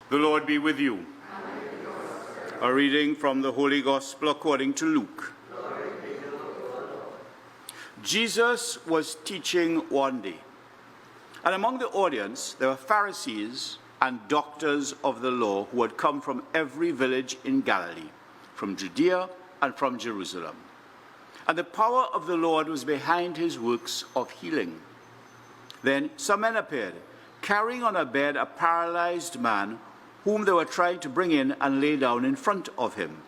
The Lord be with you. A reading from the Holy Gospel according to Luke. Jesus was teaching one day, and among the audience there were Pharisees and doctors of the law who had come from every village in Galilee, from Judea and from Jerusalem. And the power of the Lord was behind his works of healing. Then some men appeared, carrying on a bed a paralyzed man whom they were trying to bring in and lay down in front of him.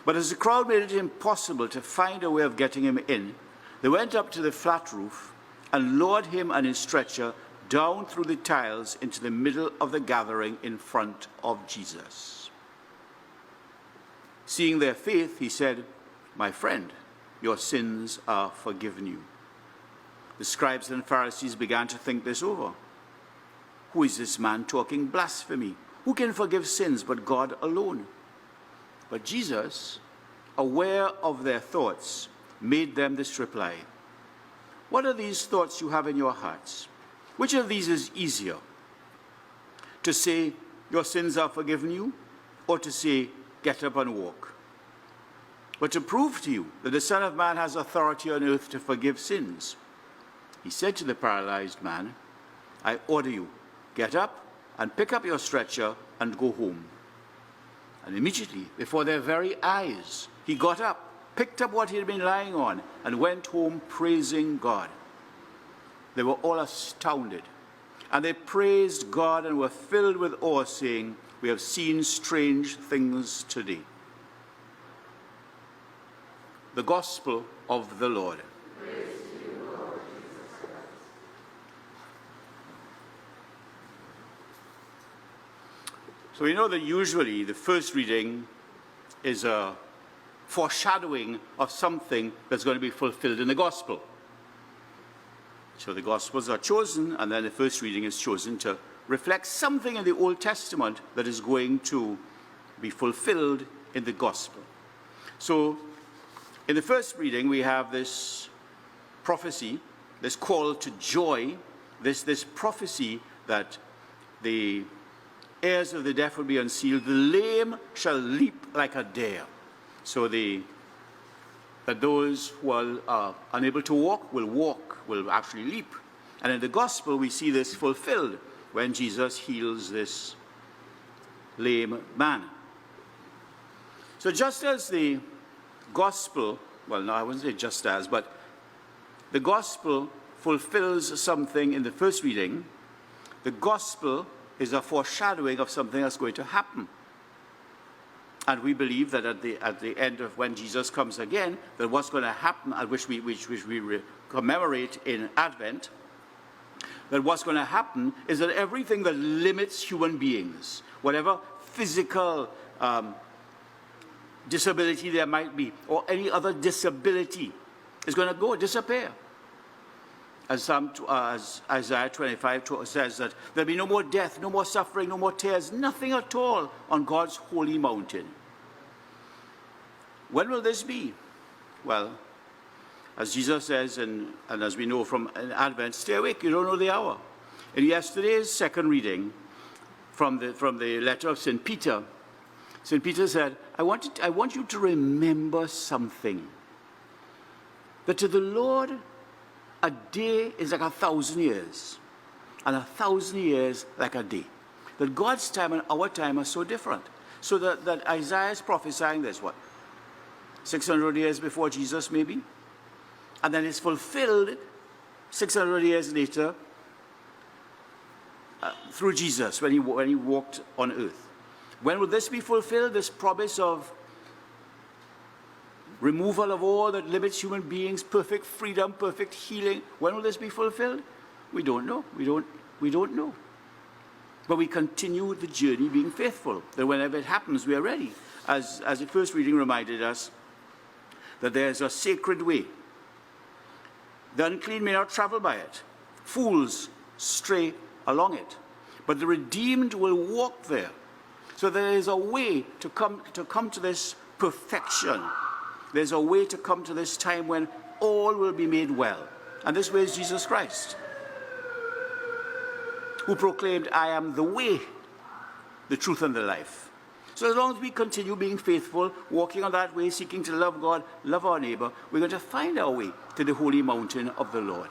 But as the crowd made it impossible to find a way of getting him in, they went up to the flat roof and lowered him and his stretcher down through the tiles into the middle of the gathering in front of Jesus. Seeing their faith, he said, "My friend, your sins are forgiven you." The scribes and Pharisees began to think this over. Who is this man talking blasphemy? Who can forgive sins but God alone? But Jesus, aware of their thoughts, made them this reply. What are these thoughts you have in your hearts? Which of these is easier? To say, your sins are forgiven you, or to say, get up and walk? But to prove to you that the Son of Man has authority on earth to forgive sins, he said to the paralyzed man, I order you, get up and pick up your stretcher and go home. And immediately, before their very eyes, he got up, picked up what he had been lying on, and went home praising God. They were all astounded, and they praised God and were filled with awe, saying, we have seen strange things today. The Gospel of the Lord. So we know that usually the first reading is a foreshadowing of something that's going to be fulfilled in the Gospel. So the Gospels are chosen, and then the first reading is chosen to reflect something in the Old Testament that is going to be fulfilled in the Gospel. So in the first reading, we have this prophecy, this call to joy, this prophecy that the ears of the deaf will be unsealed, the lame shall leap like a deer. So that those who are unable to walk, will actually leap. And in the Gospel, we see this fulfilled when Jesus heals this lame man. So just as the Gospel, well, no, I wouldn't say just as, but the Gospel fulfills something in the first reading, the Gospel is a foreshadowing of something that's going to happen. And we believe that at the end of when Jesus comes again, that what's going to happen, which we commemorate in Advent, that what's going to happen is that everything that limits human beings, whatever physical disability there might be, or any other disability, is going to disappear. As Isaiah 25 says that there'll be no more death, no more suffering, no more tears, nothing at all on God's holy mountain. When will this be? Well, as Jesus says, and as we know from Advent, stay awake, you don't know the hour. In yesterday's second reading from the letter of St. Peter said, I want you to remember something. That to the Lord, a day is like 1,000 years, and 1,000 years like a day. That God's time and our time are so different. So that Isaiah is prophesying this, 600 years before Jesus maybe? And then it's fulfilled 600 years later through Jesus when he walked on earth. When will this be fulfilled, this promise of removal of all that limits human beings, perfect freedom, perfect healing? When will this be fulfilled? We don't know. We don't know. But we continue the journey being faithful, that whenever it happens, we are ready. As the first reading reminded us, that there's a sacred way. The unclean may not travel by it. Fools stray along it. But the redeemed will walk there. So there is a way to come to this perfection. There's a way to come to this time when all will be made well. And this way is Jesus Christ, who proclaimed, I am the way, the truth, and the life. So as long as we continue being faithful, walking on that way, seeking to love God, love our neighbor, we're going to find our way to the holy mountain of the Lord.